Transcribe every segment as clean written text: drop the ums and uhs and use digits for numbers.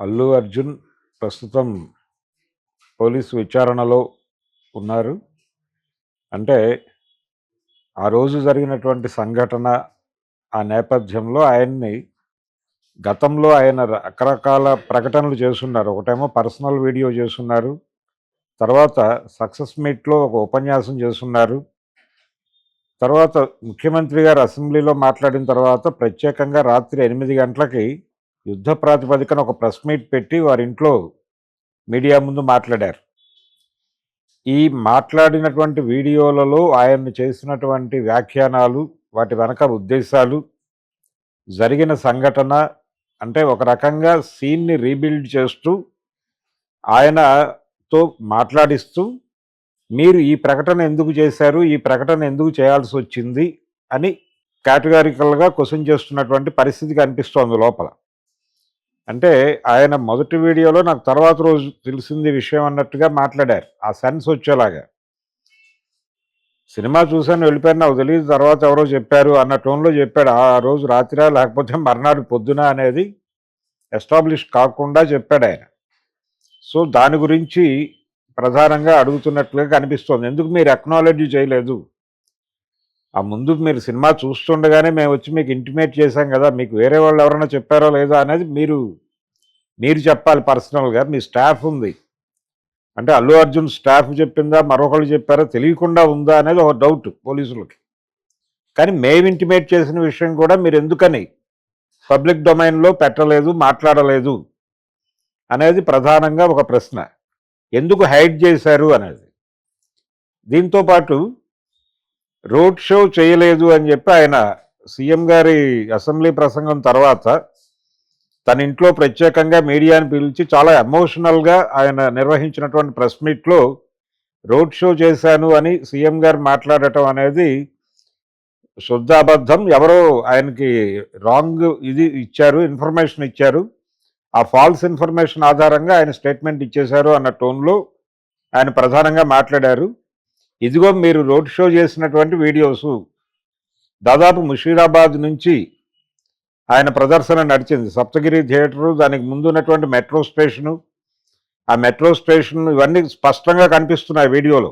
అల్లు అర్జున్ ప్రస్తుతం పోలీసు విచారణలో ఉన్నారు. అంటే ఆ రోజు జరిగినటువంటి సంఘటన, ఆ నేపథ్యంలో ఆయన్ని గతంలో ఆయన రకరకాల ప్రకటనలు చేసున్నారు. ఒకటేమో పర్సనల్ వీడియో చేసున్నారు. తర్వాత సక్సెస్ మీట్‌లో ఒక ఉపన్యాసం చేసున్నారు. తర్వాత ముఖ్యమంత్రి గారు అసెంబ్లీలో మాట్లాడిన తర్వాత ప్రత్యేకంగా రాత్రి 8 గంటలకి యుద్ధ ప్రాతిపదికన ఒక ప్రెస్ మీట్ పెట్టి వారింట్లో మీడియా ముందు మాట్లాడారు. ఈ మాట్లాడినటువంటి వీడియోలలో ఆయన్ని చేసినటువంటి వ్యాఖ్యానాలు, వాటి వెనక ఉద్దేశాలు, జరిగిన సంఘటన అంటే ఒక రకంగా సీన్‌ని రీబిల్డ్ చేస్తూ, ఆయనతో మాట్లాడిస్తూ, మీరు ఈ ప్రకటన ఎందుకు చేశారు? ఈ ప్రకటన ఎందుకు చేయాల్సొచ్చింది? అని కేటగారికల్‌గా క్వెషన్ చేస్తున్నటువంటి పరిస్థితి కనిపిస్తోంది లోపల. అంటే ఆయన మొదటి వీడియోలో నాకు తర్వాత రోజు తెలిసింది విషయం అన్నట్టుగా మాట్లాడారు. ఆ సెన్స్ వచ్చేలాగా. సినిమా చూసాను వెళ్ళిపోయాను నాకు తెలీదు తర్వాత ఎవరో చెప్పారు అన్న టోన్‌లో చెప్పాడు. ఆ రోజు రాత్రా లేకపోతే మర్నాడు పొద్దున అనేది ఎస్టాబ్లిష్ కాకుండా చెప్పాడాయన. సో, దాని గురించి ప్రధానంగా అడుగుతున్నట్లుగా కనిపిస్తోంది. ఎందుకు మీరు అక్నాలెడ్జ్ చేయలేదు? ఆ ముందు మీరు సినిమా చూస్తుండగానే మేమొచ్చి మీకు ఇంటిమేట్ చేశాం గదా! మీకు వేరే వాళ్ళు ఎవరైనా చెప్పారో లేదో అనేది మీరు చెప్పాలి పర్సనల్‌గా. మీ స్టాఫ్ ఉంది. అంటే అల్లు అర్జున్ స్టాఫ్ చెప్పిందా? మరొకళ్ళు చెప్పారా? తెలియకుండా ఉందా? అనేది ఒక డౌట్ పోలీసులకి. కానీ మేము ఇంటిమేట్ చేసిన విషయం కూడా మీరెందుకని పబ్లిక్ డొమైన్‌లో పెట్టలేదు, మాట్లాడలేదు అనేది ప్రధానంగా ఒక ప్రశ్న. ఎందుకు హైడ్ చేశారు అనేది. దీంతో పాటు రోడ్ షో చేయలేదు అని చెప్పి ఆయన సీఎం గారి అసెంబ్లీ ప్రసంగం తర్వాత తన ఇంట్లో ప్రత్యేకంగా మీడియాని పిలిచి చాలా ఎమోషనల్‌గా ఆయన నిర్వహించినటువంటి ప్రెస్ మీట్‌లో రోడ్ షో చేశాను అని సీఎం గారు మాట్లాడటం అనేది శుద్ధ అబద్ధం. ఎవరో ఆయనకి రాంగ్ ఇచ్చారు, ఇన్ఫర్మేషన్ ఇచ్చారు. ఆ ఫాల్స్ ఇన్ఫర్మేషన్ ఆధారంగా ఆయన స్టేట్మెంట్ ఇచ్చేశారు అన్న టోన్‌లో ఆయన ప్రధానంగా మాట్లాడారు. ఇదిగో మీరు రోడ్ షో చేసినటువంటి వీడియోసు. దాదాపు ముషీరాబాద్ నుంచి ఆయన ప్రదర్శన నడిచింది. సప్తగిరి థియేటరు, దానికి ముందు ఉన్నటువంటి మెట్రో స్టేషను, ఆ మెట్రో స్టేషన్ ఇవన్నీ స్పష్టంగా కనిపిస్తున్నాయి వీడియోలో.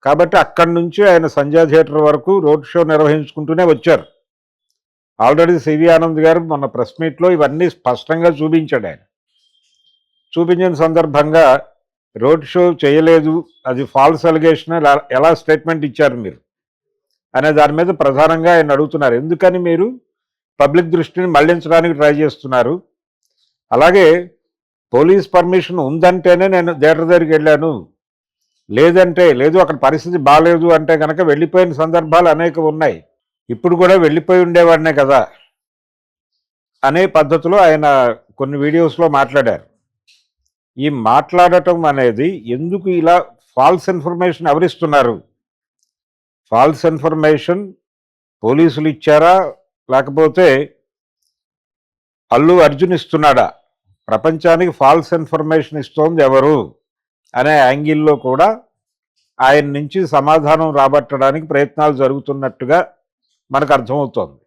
కాబట్టి అక్కడి నుంచి ఆయన సంధ్యా థియేటర్ వరకు రోడ్ షో నిర్వహించుకుంటూనే వచ్చారు. ఆల్రెడీ సివి ఆనంద్ గారు మొన్న ప్రెస్ మీట్లో ఇవన్నీ స్పష్టంగా చూపించాడు ఆయన. చూపించిన సందర్భంగా రోడ్ షో చేయలేదు, అది ఫాల్స్ అలిగేషన్, ఎలా స్టేట్మెంట్ ఇచ్చారు మీరు అనే దాని మీద ప్రధానంగా ఆయన అడుగుతున్నారు. ఎందుకని మీరు పబ్లిక్ దృష్టిని మళ్లించడానికి ట్రై చేస్తున్నారు? అలాగే పోలీస్ పర్మిషన్ ఉందంటేనే నేను థియేటర్ దగ్గరికి వెళ్ళాను, లేదంటే లేదు అక్కడ పరిస్థితి బాగాలేదు అంటే కనుక వెళ్ళిపోయిన సందర్భాలు అనేక ఉన్నాయి. ఇప్పుడు కూడా వెళ్ళిపోయి ఉండేవాడినే కదా అనే పద్ధతిలో ఆయన కొన్ని వీడియోస్లో మాట్లాడారు. ఈ మాట్లాడటం అనేది ఎందుకు ఇలా ఫాల్స్ ఇన్ఫర్మేషన్ ఎవరిస్తున్నారు? ఫాల్స్ ఇన్ఫర్మేషన్ పోలీసులు ఇచ్చారా? లేకపోతే అల్లు అర్జున్ ఇస్తున్నాడా? ప్రపంచానికి ఫాల్స్ ఇన్ఫర్మేషన్ ఇస్తోంది ఎవరు అనే యాంగిల్లో కూడా ఆయన నుంచి సమాధానం రాబట్టడానికి ప్రయత్నాలు జరుగుతున్నట్టుగా మనకు అర్థమవుతోంది.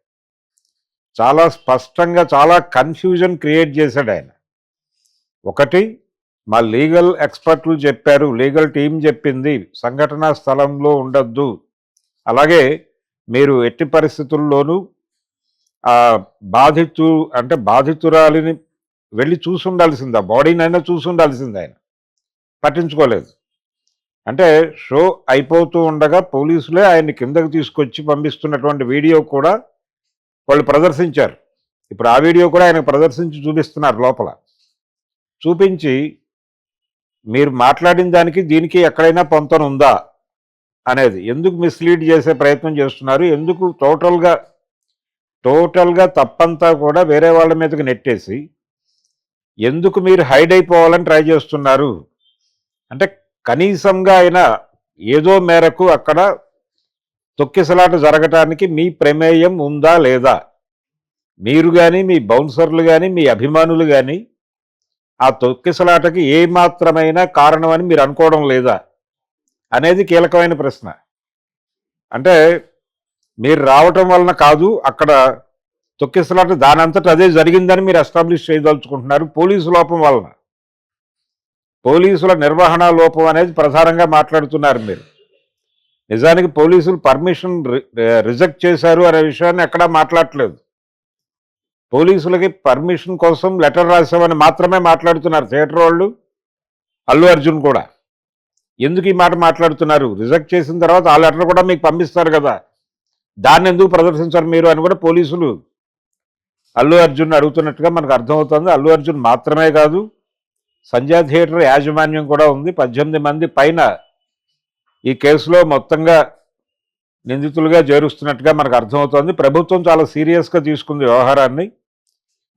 చాలా స్పష్టంగా చాలా కన్ఫ్యూజన్ క్రియేట్ చేశాడు ఆయన. ఒకటి, మా లీగల్ ఎక్స్పర్ట్లు చెప్పారు, లీగల్ టీం చెప్పింది సంఘటనా స్థలంలో ఉండొద్దు, అలాగే మీరు ఎట్టి పరిస్థితుల్లోనూ బాధితురాలిని వెళ్ళి చూసుండాల్సింది, ఆ బాడీనైనా చూసుండాల్సింది. ఆయన పట్టించుకోలేదు. అంటే షో అయిపోతూ ఉండగా పోలీసులే ఆయన్ని కిందకు తీసుకొచ్చి పంపిస్తున్నటువంటి వీడియో కూడా వాళ్ళు ప్రదర్శించారు. ఇప్పుడు ఆ వీడియో కూడా ఆయన ప్రదర్శించి చూపిస్తున్నారు లోపల. చూపించి మీరు మాట్లాడిన దానికి దీనికి ఎక్కడైనా పొంతన ఉందా అనేది, ఎందుకు మిస్లీడ్ చేసే ప్రయత్నం చేస్తున్నారు, ఎందుకు టోటల్గా తప్పంతా కూడా వేరే వాళ్ళ మీదకి నెట్టేసి ఎందుకు మీరు హైడ్ అయిపోవాలని ట్రై చేస్తున్నారు అంటే, కనీసంగా అయినా ఏదో మేరకు అక్కడ తొక్కిసలాట జరగటానికి మీ ప్రమేయం ఉందా లేదా? మీరు కానీ, మీ బౌన్సర్లు కానీ, మీ అభిమానులు కానీ ఆ తొక్కిసలాటకి ఏమాత్రమైన కారణం అని మీరు అనుకోవడం లేదా అనేది కీలకమైన ప్రశ్న. అంటే మీరు రావటం వలన కాదు, అక్కడ తొక్కిసలాట దానంతట అదే జరిగిందని మీరు ఎస్టాబ్లిష్ చేయదలుచుకుంటున్నారు. పోలీసు లోపం వలన, పోలీసుల నిర్వహణ లోపం అనేది ప్రధానంగా మాట్లాడుతున్నారు మీరు. నిజానికి పోలీసులు పర్మిషన్ రిజెక్ట్ చేశారు అనే విషయాన్ని ఎక్కడా మాట్లాడట్లేదు. పోలీసులకి పర్మిషన్ కోసం లెటర్ రాసామని మాత్రమే మాట్లాడుతున్నారు థియేటర్ వాళ్ళు, అల్లు అర్జున్ కూడా. ఎందుకు ఈ మాట మాట్లాడుతున్నారు? రిజెక్ట్ చేసిన తర్వాత ఆ లెటర్ కూడా మీకు పంపిస్తారు కదా, దాన్ని ఎందుకు ప్రదర్శించారు మీరు అని కూడా పోలీసులు అల్లు అర్జున్ అడుగుతున్నట్టుగా మనకు అర్థమవుతుంది. అల్లు అర్జున్ మాత్రమే కాదు, సంధ్యా థియేటర్ యాజమాన్యం కూడా ఉంది. 18 మంది పైన ఈ కేసులో మొత్తంగా నిందితులుగా చేరుస్తున్నట్టుగా మనకు అర్థమవుతోంది. ప్రభుత్వం చాలా సీరియస్గా తీసుకుంది వ్యవహారాన్ని.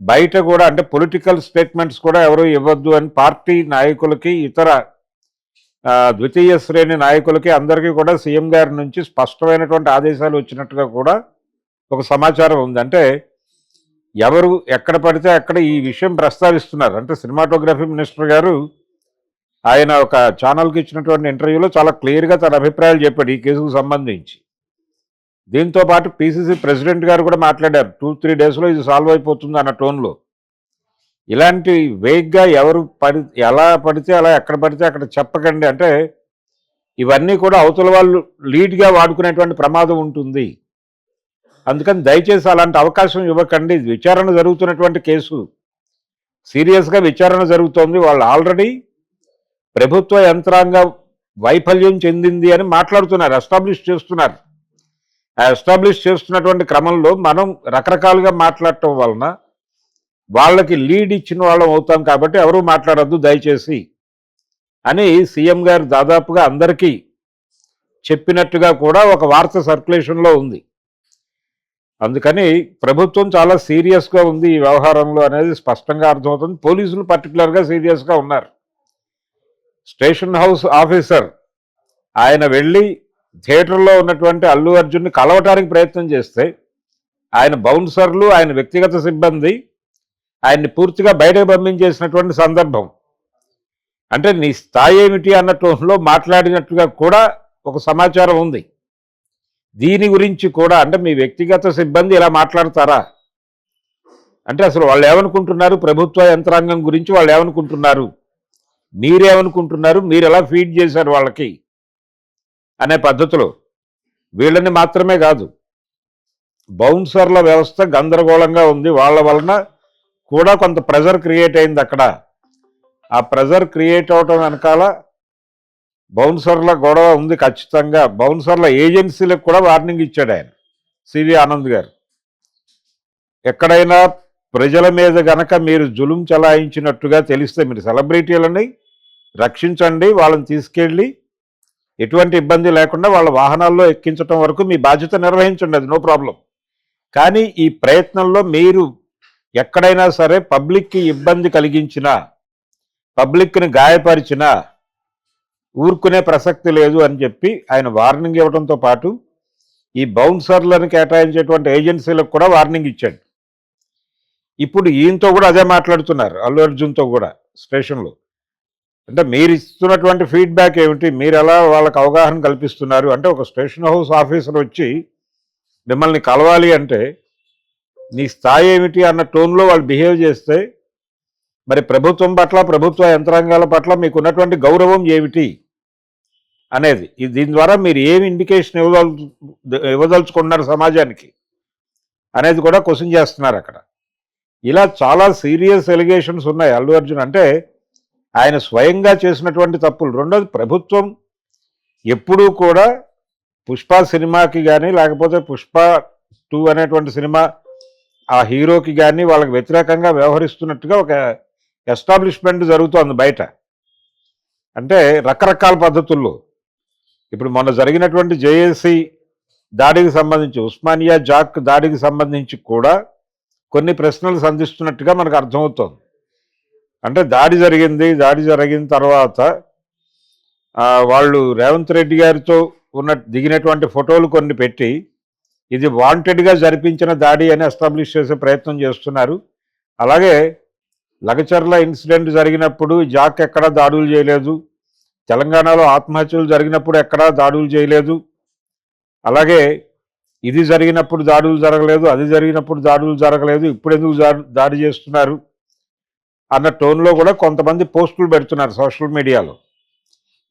బయట కూడా అంటే పొలిటికల్ స్టేట్మెంట్స్ కూడా ఎవరు ఇవ్వద్దు అని పార్టీ నాయకులకి, ఇతర ద్వితీయ శ్రేణి నాయకులకి అందరికీ కూడా సీఎం గారి నుంచి స్పష్టమైనటువంటి ఆదేశాలు వచ్చినట్టుగా కూడా ఒక సమాచారం ఉంది. అంటే ఎవరు ఎక్కడ పడితే అక్కడ ఈ విషయం ప్రస్తావిస్తున్నారు. అంటే సినిమాటోగ్రఫీ మినిస్టర్ గారు ఆయన ఒక ఛానల్కి ఇచ్చినటువంటి ఇంటర్వ్యూలో చాలా క్లియర్గా తన అభిప్రాయాలు చెప్పాడు ఈ కేసుకు సంబంధించి. దీంతో పాటు పిసిసి ప్రెసిడెంట్ గారు కూడా మాట్లాడారు, 2-3 డేస్లో ఇది సాల్వ్ అయిపోతుంది అన్న టోన్లో. ఇలాంటి వేగ్గా ఎవరు ఎలా పడితే అలా ఎక్కడ పడితే అక్కడ చెప్పకండి. అంటే ఇవన్నీ కూడా అవతల వాళ్ళు లీడ్గా వాడుకునేటువంటి ప్రమాదం ఉంటుంది. అందుకని దయచేసి అలాంటి అవకాశం ఇవ్వకండి. విచారణ జరుగుతున్నటువంటి కేసు, సీరియస్గా విచారణ జరుగుతోంది. వాళ్ళు ఆల్రెడీ ప్రభుత్వ యంత్రాంగ వైఫల్యం చెందింది అని మాట్లాడుతున్నారు, ఎస్టాబ్లిష్ చేస్తున్నారు. ఆ ఎస్టాబ్లిష్ చేస్తున్నటువంటి క్రమంలో మనం రకరకాలుగా మాట్లాడటం వలన వాళ్ళకి లీడ్ ఇచ్చిన వాళ్ళం అవుతాం. కాబట్టి ఎవరూ మాట్లాడద్దు దయచేసి అని సీఎం గారు దాదాపుగా అందరికీ చెప్పినట్టుగా కూడా ఒక వార్త సర్క్యులేషన్లో ఉంది. అందుకని ప్రభుత్వం చాలా సీరియస్గా ఉంది ఈ వ్యవహారంలో అనేది స్పష్టంగా అర్థమవుతుంది. పోలీసులు పర్టికులర్గా సీరియస్గా ఉన్నారు. స్టేషన్ హౌస్ ఆఫీసర్ ఆయన వెళ్ళి థియేటర్లో ఉన్నటువంటి అల్లు అర్జున్ని కలవటానికి ప్రయత్నం చేస్తే ఆయన బౌన్సర్లు, ఆయన వ్యక్తిగత సిబ్బంది ఆయన్ని పూర్తిగా బయటకు పంపించేసినటువంటి సందర్భం. అంటే నీ స్థాయి ఏమిటి అన్న టోన్లో మాట్లాడినట్టుగా కూడా ఒక సమాచారం ఉంది. దీని గురించి కూడా అంటే మీ వ్యక్తిగత సిబ్బంది ఇలా మాట్లాడతారా అంటే అసలు వాళ్ళు ఏమనుకుంటున్నారు, ప్రభుత్వ యంత్రాంగం గురించి వాళ్ళు ఏమనుకుంటున్నారు, మీరేమనుకుంటున్నారు, మీరు ఎలా ఫీడ్ చేశారు వాళ్ళకి అనే పద్ధతిలో. వీళ్ళని మాత్రమే కాదు, బౌన్సర్ల వ్యవస్థ గందరగోళంగా ఉంది. వాళ్ళ వలన కూడా కొంత ప్రెజర్ క్రియేట్ అయింది అక్కడ. ఆ ప్రెజర్ క్రియేట్ అవటం వెనకాల బౌన్సర్ల గొడవ ఉంది ఖచ్చితంగా. బౌన్సర్ల ఏజెన్సీలకు కూడా వార్నింగ్ ఇచ్చాడు ఆయన, సివి ఆనంద్ గారు. ఎక్కడైనా ప్రజల మీద గనక మీరు జులుం చలాయించినట్టుగా తెలిస్తే మీరు సెలబ్రిటీలని రక్షించండి, వాళ్ళని తీసుకెళ్ళి ఎటువంటి ఇబ్బంది లేకుండా వాళ్ళ వాహనాల్లో ఎక్కించడం వరకు మీ బాధ్యత నిర్వహించండి, అది నో ప్రాబ్లం. కానీ ఈ ప్రయత్నంలో మీరు ఎక్కడైనా సరే పబ్లిక్కి ఇబ్బంది కలిగించినా, పబ్లిక్ని గాయపరిచినా ఊరుకునే ప్రసక్తి లేదు అని చెప్పి ఆయన వార్నింగ్ ఇవ్వడంతో పాటు ఈ బౌన్సర్లను కేటాయించేటువంటి ఏజెన్సీలకు కూడా వార్నింగ్ ఇచ్చాడు. ఇప్పుడు ఈయనతో కూడా అదే మాట్లాడుతున్నారు, అల్లు అర్జున్తో కూడా స్టేషన్లో. అంటే మీరు ఇస్తున్నటువంటి ఫీడ్బ్యాక్ ఏమిటి, మీరు ఎలా వాళ్ళకి అవగాహన కల్పిస్తున్నారు అంటే ఒక స్టేషన్ హౌస్ ఆఫీసర్ వచ్చి మిమ్మల్ని కలవాలి అంటే నీ స్థాయి ఏమిటి అన్న టోన్లో వాళ్ళు బిహేవ్ చేస్తే మరి ప్రభుత్వం పట్ల, ప్రభుత్వ యంత్రాంగాల పట్ల మీకు ఉన్నటువంటి గౌరవం ఏమిటి అనేది, దీని ద్వారా మీరు ఏమి ఇండికేషన్ ఇవ్వదలుచుకున్నారు సమాజానికి అనేది కూడా క్వశ్చన్ చేస్తున్నారు అక్కడ. ఇలా చాలా సీరియస్ ఎలిగేషన్స్ ఉన్నాయి అల్లు అర్జున్. అంటే ఆయన స్వయంగా చేసినటువంటి తప్పులు. రెండోది, ప్రభుత్వం ఎప్పుడూ కూడా పుష్ప సినిమాకి కానీ లేకపోతే పుష్ప 2 అనేటువంటి సినిమా ఆ హీరోకి కానీ వాళ్ళకి వ్యతిరేకంగా వ్యవహరిస్తున్నట్టుగా ఒక ఎస్టాబ్లిష్మెంట్ జరుగుతోంది బయట. అంటే రకరకాల పద్ధతుల్లో. ఇప్పుడు మొన్న జరిగినటువంటి జేఏసీ దాడికి సంబంధించి, ఉస్మానియా జాక్ దాడికి సంబంధించి కూడా కొన్ని ప్రశ్నలు సంధిస్తున్నట్టుగా మనకు అర్థమవుతోంది. అంటే దాడి జరిగిన తర్వాత వాళ్ళు రేవంత్ రెడ్డి గారితో దిగినటువంటి ఫోటోలు కొన్ని పెట్టి ఇది వాంటెడ్గా జరిపించిన దాడి అని ఎస్టాబ్లిష్ చేసే ప్రయత్నం చేస్తున్నారు. అలాగే లగచర్ల ఇన్సిడెంట్ జరిగినప్పుడు జాక్ ఎక్కడా దాడులు చేయలేదు, తెలంగాణలో ఆత్మహత్యలు జరిగినప్పుడు ఎక్కడా దాడులు చేయలేదు, అలాగే ఇది జరిగినప్పుడు దాడులు జరగలేదు, అది జరిగినప్పుడు దాడులు జరగలేదు, ఇప్పుడు ఎందుకు దాడి చేస్తున్నారు అన్న టోన్లో కూడా కొంతమంది పోస్టులు పెడుతున్నారు సోషల్ మీడియాలో.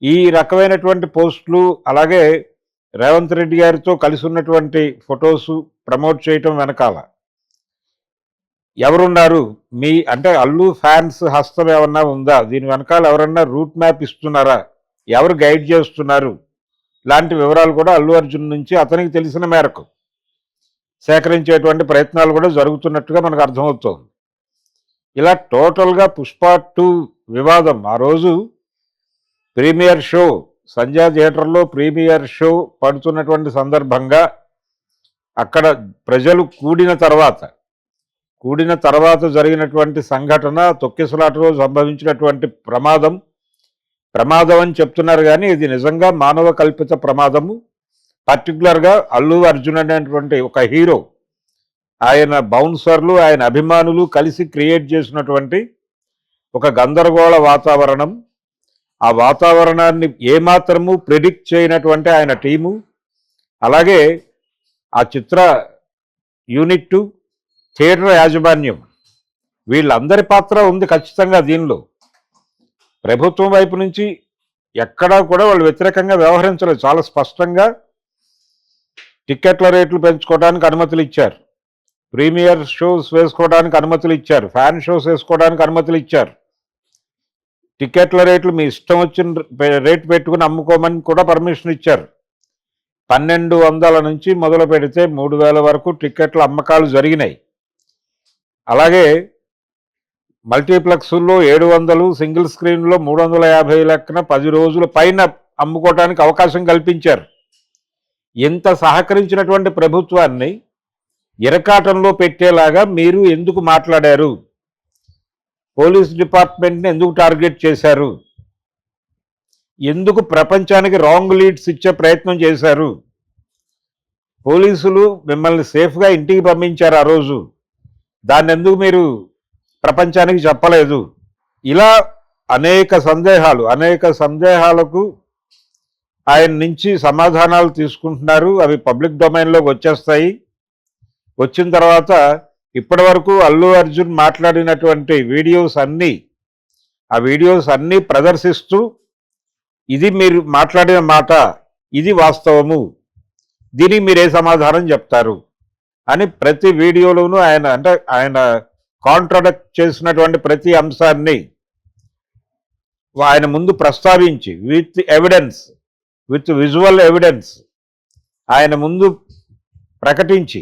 ఈ రకమైనటువంటి పోస్టులు, అలాగే రేవంత్ రెడ్డి గారితో కలిసి ఉన్నటువంటి ఫొటోసు ప్రమోట్ చేయటం వెనకాల ఎవరున్నారు? అంటే అల్లు ఫ్యాన్స్ హస్తం ఏమన్నా ఉందా? దీని వెనకాల ఎవరన్నా రూట్ మ్యాప్ ఇస్తున్నారా? ఎవరు గైడ్ చేస్తున్నారు? ఇలాంటి వివరాలు కూడా అల్లు అర్జున్ నుంచి అతనికి తెలిసిన మేరకు సేకరించేటువంటి ప్రయత్నాలు కూడా జరుగుతున్నట్టుగా మనకు అర్థమవుతోంది. ఇలా టోటల్గా పుష్ప 2 వివాదం ఆ రోజు ప్రీమియర్ షో సంధ్యా థియేటర్లో ప్రీమియర్ షో పడుతున్నటువంటి సందర్భంగా అక్కడ ప్రజలు కూడిన తర్వాత జరిగినటువంటి సంఘటన, తొక్కిసలాటలో సంభవించినటువంటి ప్రమాదం అని చెప్తున్నారు, కానీ ఇది నిజంగా మానవ కల్పిత ప్రమాదము. పర్టికులర్గా అల్లు అర్జున్ అనేటువంటి ఒక హీరో, ఆయన బౌన్సర్లు, ఆయన అభిమానులు కలిసి క్రియేట్ చేసినటువంటి ఒక గందరగోళ వాతావరణం. ఆ వాతావరణాన్ని ఏమాత్రము ప్రిడిక్ట్ చేయనటువంటి ఆయన టీము, అలాగే ఆ చిత్ర యూనిట్, థియేటర్ యాజమాన్యం, వీళ్ళందరి పాత్ర ఉంది ఖచ్చితంగా దీనిలో. ప్రభుత్వం వైపు నుంచి ఎక్కడా కూడా వాళ్ళు వ్యతిరేకంగా వ్యవహరించలేదు. చాలా స్పష్టంగా టిక్కెట్ల రేట్లు పెంచుకోవడానికి అనుమతులు ఇచ్చారు, ప్రీమియర్ షోస్ వేసుకోవడానికి అనుమతులు ఇచ్చారు, ఫ్యాన్ షోస్ వేసుకోవడానికి అనుమతులు ఇచ్చారు. టికెట్ల రేట్లు మీ ఇష్టం వచ్చిన రేటు పెట్టుకుని అమ్ముకోమని కూడా పర్మిషన్ ఇచ్చారు. 1200 నుంచి మొదలు పెడితే 3000 వరకు టికెట్ల అమ్మకాలు జరిగినాయి. అలాగే మల్టీప్లెక్స్లో 700, సింగిల్ స్క్రీన్లో 350 లెక్కన 10 రోజుల పైన అమ్ముకోవడానికి అవకాశం కల్పించారు. ఇంత సహకరించినటువంటి ప్రభుత్వాన్ని ఇరకాటంలో పెట్టేలాగా మీరు ఎందుకు మాట్లాడారు? పోలీస్ డిపార్ట్మెంట్ని ఎందుకు టార్గెట్ చేశారు? ఎందుకు ప్రపంచానికి రాంగ్ లీడ్స్ ఇచ్చే ప్రయత్నం చేశారు? పోలీసులు మిమ్మల్ని సేఫ్గా ఇంటికి పంపించారు ఆ రోజు, దాన్ని ఎందుకు మీరు ప్రపంచానికి చెప్పలేదు? ఇలా అనేక సందేహాలకు ఆయన నుంచి సమాధానాలు తీసుకుంటున్నారు. అవి పబ్లిక్ డొమైన్లోకి వచ్చేస్తాయి. వచ్చిన తర్వాత ఇప్పటి వరకు అల్లు అర్జున్ మాట్లాడినటువంటి ఆ వీడియోస్ అన్నీ ప్రదర్శిస్తూ, ఇది మీరు మాట్లాడిన మాట, ఇది వాస్తవము, దీనికి మీరే సమాధానం చెప్తారు అని ప్రతి వీడియోలోనూ ఆయన కాంట్రాడిక్ట్ చేసినటువంటి ప్రతి అంశాన్ని ఆయన ముందు ప్రస్తావించి విత్ విజువల్ ఎవిడెన్స్ ఆయన ముందు ప్రకటించి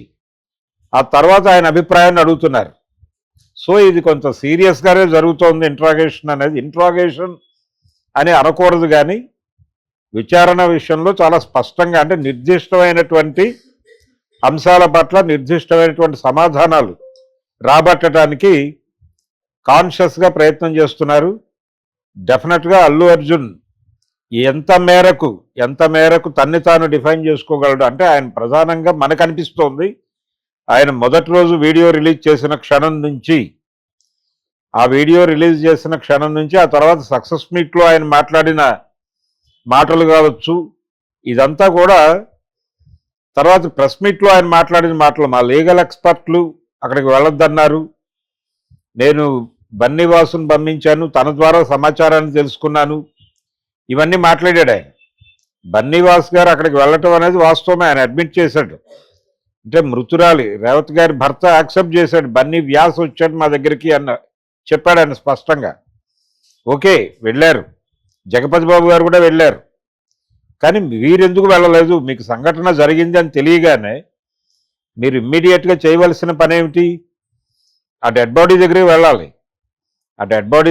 ఆ తర్వాత ఆయన అభిప్రాయాన్ని అడుగుతున్నారు. సో ఇది కొంత సీరియస్గానే జరుగుతోంది ఇంట్రాగేషన్ అని అనకూడదు, కానీ విచారణ విషయంలో చాలా స్పష్టంగా, అంటే నిర్దిష్టమైనటువంటి అంశాల పట్ల నిర్దిష్టమైనటువంటి సమాధానాలు రాబట్టడానికి కాన్షియస్గా ప్రయత్నం చేస్తున్నారు. డెఫినెట్గా అల్లు అర్జున్ ఎంత మేరకు తన్ని తాను డిఫైన్ చేసుకోగలడు అంటే, ఆయన ప్రధానంగా మనకు అనిపిస్తోంది, ఆయన మొదటి రోజు వీడియో రిలీజ్ చేసిన క్షణం నుంచి, ఆ తర్వాత సక్సెస్ మీట్లో ఆయన మాట్లాడిన మాటలు కావచ్చు, ఇదంతా కూడా, తర్వాత ప్రెస్ మీట్లో ఆయన మాట్లాడిన మాటలు, మా లీగల్ ఎక్స్పర్ట్లు అక్కడికి వెళ్ళొద్దన్నారు, నేను బన్నీవాసును పంపించాను, తన ద్వారా సమాచారాన్ని తెలుసుకున్నాను, ఇవన్నీ మాట్లాడాడు ఆయన. బన్నీవాస్ గారు అక్కడికి వెళ్ళటం అనేది వాస్తవమే, ఆయన అడ్మిట్ చేశాడు. అంటే మృతురాలి రేవత్ గారి భర్త యాక్సెప్ట్ చేశాడు, బన్నీ వ్యాస్ వచ్చాడు మా దగ్గరికి చెప్పాడు ఆయన స్పష్టంగా. ఓకే, వెళ్ళారు, జగపతి బాబు గారు కూడా వెళ్ళారు, కానీ వీరెందుకు వెళ్ళలేదు? మీకు సంఘటన జరిగింది అని తెలియగానే మీరు ఇమ్మీడియట్గా చేయవలసిన పని ఏమిటి? ఆ డెడ్ బాడీ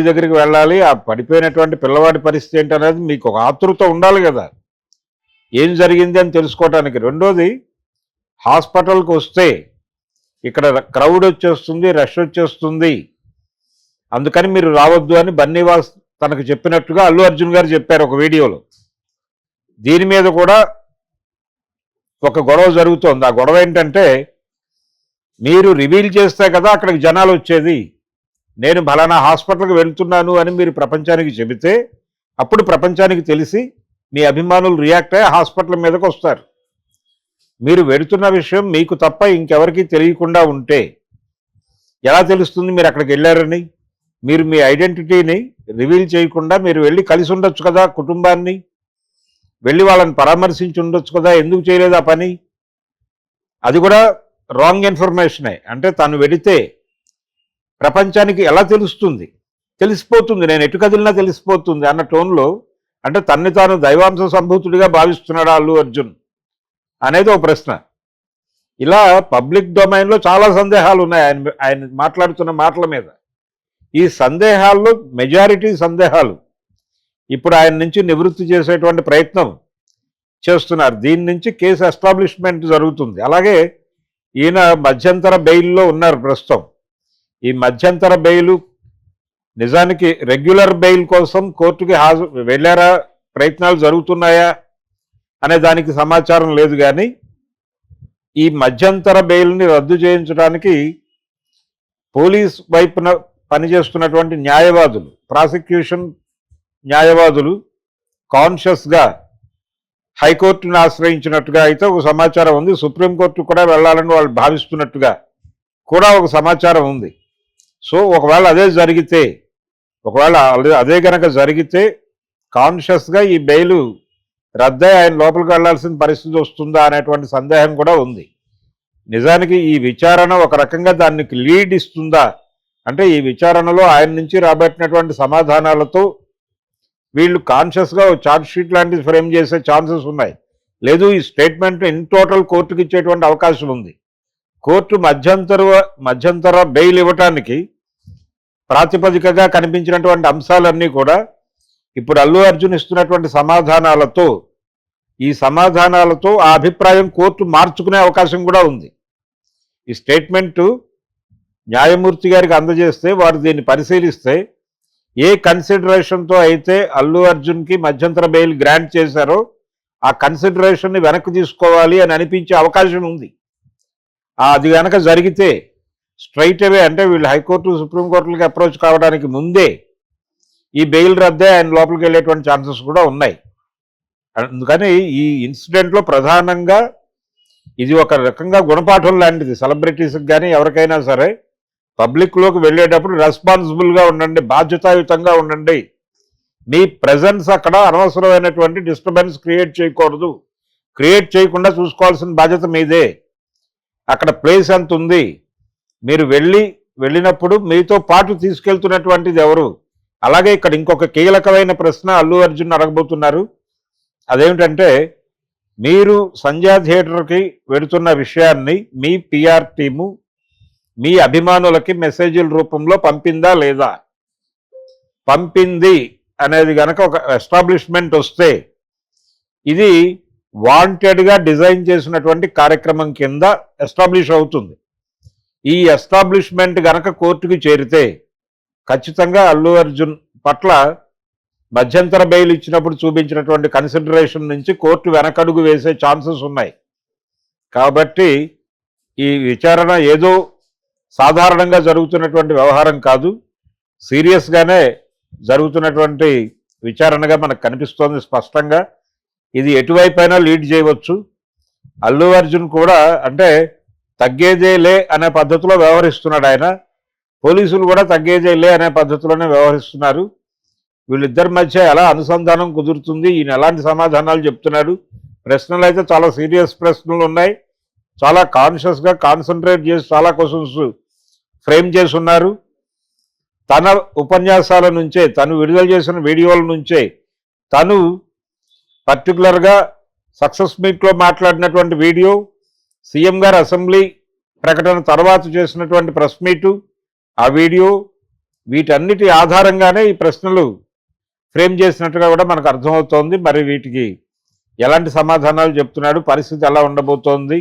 దగ్గరికి వెళ్ళాలి. ఆ పడిపోయినటువంటి పిల్లవాడి పరిస్థితి ఏంటనేది మీకు ఒక ఆతృత ఉండాలి కదా, ఏం జరిగింది అని తెలుసుకోవటానికి. రెండోది, హాస్పిటల్కి వస్తే ఇక్కడ క్రౌడ్ వచ్చేస్తుంది, రష్ వచ్చేస్తుంది, అందుకని మీరు రావద్దు అని బన్నీవాస్ తనకు చెప్పినట్టుగా అల్లు అర్జున్ గారు చెప్పారు ఒక వీడియోలో. దీని మీద కూడా ఒక గొడవ జరుగుతోంది. ఆ గొడవ ఏంటంటే, మీరు రివీల్ చేస్తే కదా అక్కడికి జనాలు వచ్చేది, నేను ఫలానా హాస్పిటల్కి వెళ్తున్నాను అని మీరు ప్రపంచానికి చెబితే అప్పుడు ప్రపంచానికి తెలిసి మీ అభిమానులు రియాక్ట్ అయ్యి హాస్పిటల్ మీదకి వస్తారు. మీరు వెడుతున్న విషయం మీకు తప్ప ఇంకెవరికీ తెలియకుండా ఉంటే ఎలా తెలుస్తుంది మీరు అక్కడికి వెళ్ళారని? మీరు మీ ఐడెంటిటీని రివీల్ చేయకుండా మీరు వెళ్ళి కలిసి ఉండొచ్చు కదా, కుటుంబాన్ని వెళ్ళి వాళ్ళని పరామర్శించి ఉండొచ్చు కదా, ఎందుకు చేయలేదు ఆ పని? అది కూడా రాంగ్ ఇన్ఫర్మేషనే. అంటే తను వెడితే ప్రపంచానికి ఎలా తెలుస్తుంది? తెలిసిపోతుంది, నేను ఎటు కదిలినా తెలిసిపోతుంది అన్న టోన్లో, అంటే తన్ని తాను దైవాంశ సంభూతుడిగా భావిస్తున్నాడా అల్లు అర్జున్ అనేది ఒక ప్రశ్న. ఇలా పబ్లిక్ డొమైన్లో చాలా సందేహాలు ఉన్నాయి ఆయన మాట్లాడుతున్న మాటల మీద. ఈ సందేహాల్లో మెజారిటీ సందేహాలు ఇప్పుడు ఆయన నుంచి నివృత్తి చేసేటువంటి ప్రయత్నం చేస్తున్నారు. దీని నుంచి కేసు ఎస్టాబ్లిష్మెంట్ జరుగుతుంది. అలాగే ఈయన మధ్యంతర బెయిల్లో ఉన్నారు ప్రస్తుతం. ఈ మధ్యంతర బెయిల్ నిజానికి రెగ్యులర్ బెయిల్ కోసం కోర్టుకి వెళ్ళారా, ప్రయత్నాలు జరుగుతున్నాయా అనే దానికి సమాచారం లేదు. కానీ ఈ మధ్యంతర బెయిల్ని రద్దు చేయించడానికి పోలీస్ వైపున పనిచేస్తున్నటువంటి న్యాయవాదులు, ప్రాసిక్యూషన్ న్యాయవాదులు కాన్షియస్గా హైకోర్టును ఆశ్రయించినట్టుగా అయితే ఒక సమాచారం ఉంది. సుప్రీంకోర్టు కూడా వెళ్ళాలని వాళ్ళు భావిస్తున్నట్టుగా కూడా ఒక సమాచారం ఉంది. సో ఒకవేళ అదే గనక జరిగితే కాన్షియస్గా ఈ బెయిల్ రద్దై ఆయన లోపలికి వెళ్లాల్సిన పరిస్థితి వస్తుందా అనేటువంటి సందేహం కూడా ఉంది. నిజానికి ఈ విచారణ ఒక రకంగా దానికి లీడ్ ఇస్తుందా అంటే, ఈ విచారణలో ఆయన నుంచి రాబట్టినటువంటి సమాధానాలతో వీళ్ళు కాన్షియస్గా ఛార్జ్ షీట్ లాంటిది ఫ్రేమ్ చేసే ఛాన్సెస్ ఉన్నాయి. లేదు, ఈ స్టేట్మెంట్ ఇన్ టోటల్ కోర్టుకి ఇచ్చేటువంటి అవకాశం ఉంది. కోర్టు మధ్యంతర బెయిల్ ఇవ్వటానికి ప్రాతిపదికగా కనిపించినటువంటి అంశాలన్నీ కూడా ఇప్పుడు అల్లు అర్జున్ ఇస్తున్నటువంటి సమాధానాలతో ఆ అభిప్రాయం కోర్టు మార్చుకునే అవకాశం కూడా ఉంది. ఈ స్టేట్మెంటు న్యాయమూర్తి గారికి అందజేస్తే వారు దీన్ని పరిశీలిస్తే ఏ కన్సిడరేషన్తో అయితే అల్లు అర్జున్కి మధ్యంతర బెయిల్ గ్రాంట్ చేశారో ఆ కన్సిడరేషన్ని వెనక్కి తీసుకోవాలి అని అనిపించే అవకాశం ఉంది. అది కనుక జరిగితే స్ట్రైట్ అవే, అంటే వీళ్ళు హైకోర్టు సుప్రీంకోర్టులకి అప్రోచ్ కావడానికి ముందే ఈ బెయిల్ రద్దే ఆయన లోపలికి వెళ్ళేటువంటి ఛాన్సెస్ కూడా ఉన్నాయి. అందుకని ఈ ఇన్సిడెంట్లో ప్రధానంగా ఇది ఒక రకంగా గుణపాఠం లాంటిది. సెలబ్రిటీస్కి కానీ ఎవరికైనా సరే పబ్లిక్లోకి వెళ్ళేటప్పుడు రెస్పాన్సిబుల్గా ఉండండి, బాధ్యతాయుతంగా ఉండండి. మీ ప్రెజెన్స్ అక్కడ అనవసరమైనటువంటి డిస్టర్బెన్స్ క్రియేట్ చేయకూడదు. క్రియేట్ చేయకుండా చూసుకోవాల్సిన బాధ్యత మీదే. అక్కడ ప్లేస్ ఎంత ఉంది, మీరు వెళ్ళినప్పుడు మీతో పాటు తీసుకెళ్తున్నటువంటిది ఎవరు? అలాగే ఇక్కడ ఇంకొక కీలకమైన ప్రశ్న అల్లు అర్జున్ అడగబోతున్నారు. అదేమిటంటే, మీరు సంధ్యా థియేటర్కి వెడుతున్న విషయాన్ని మీ పిఆర్ టీము మీ అభిమానులకి మెసేజ్ల రూపంలో పంపిందా లేదా? పంపింది అనేది గనక ఒక ఎస్టాబ్లిష్మెంట్ వస్తే ఇది వాంటెడ్గా డిజైన్ చేసినటువంటి కార్యక్రమం కింద ఎస్టాబ్లిష్ అవుతుంది. ఈ ఎస్టాబ్లిష్మెంట్ గనక కోర్టుకి చేరితే ఖచ్చితంగా అల్లు అర్జున్ పట్ల మధ్యంతర బెయిల్ ఇచ్చినప్పుడు చూపించినటువంటి కన్సిడరేషన్ నుంచి కోర్టు వెనకడుగు వేసే ఛాన్సెస్ ఉన్నాయి. కాబట్టి ఈ విచారణ ఏదో సాధారణంగా జరుగుతున్నటువంటి వ్యవహారం కాదు, సీరియస్గానే జరుగుతున్నటువంటి విచారణగా మనకు కనిపిస్తోంది స్పష్టంగా. ఇది ఎటువైపైనా లీడ్ చేయవచ్చు. అల్లు అర్జున్ కూడా అంటే తగ్గేదేలే అనే పద్ధతిలో వ్యవహరిస్తున్నాడు ఆయన. పోలీసులు కూడా తగ్గేదేలే అనే పద్ధతిలోనే వ్యవహరిస్తున్నారు. వీళ్ళిద్దరి మధ్య ఎలా అనుసంధానం కుదురుతుంది, ఈయన ఎలాంటి సమాధానాలు చెప్తున్నాడు? ప్రశ్నలు అయితే చాలా సీరియస్ ప్రశ్నలు ఉన్నాయి. చాలా కాన్షియస్గా కాన్సన్ట్రేట్ చేసి చాలా క్వశ్చన్స్ ఫ్రేమ్ చేసి ఉన్నారు. తన ఉపన్యాసాల నుంచే, తను విడుదల చేసిన వీడియోల నుంచే, తను పర్టికులర్గా సక్సెస్ మీట్లో మాట్లాడినటువంటి వీడియో, సీఎం గారు అసెంబ్లీ ప్రకటన తర్వాత చేసినటువంటి ప్రెస్ మీటు, ఆ వీడియో, వీటన్నిటి ఆధారంగానే ఈ ప్రశ్నలు ఫ్రేమ్ చేసినట్టుగా కూడా మనకు అర్థమవుతోంది. మరి వీటికి ఎలాంటి సమాధానాలు చెప్తున్నాడు, పరిస్థితి ఎలా ఉండబోతోంది,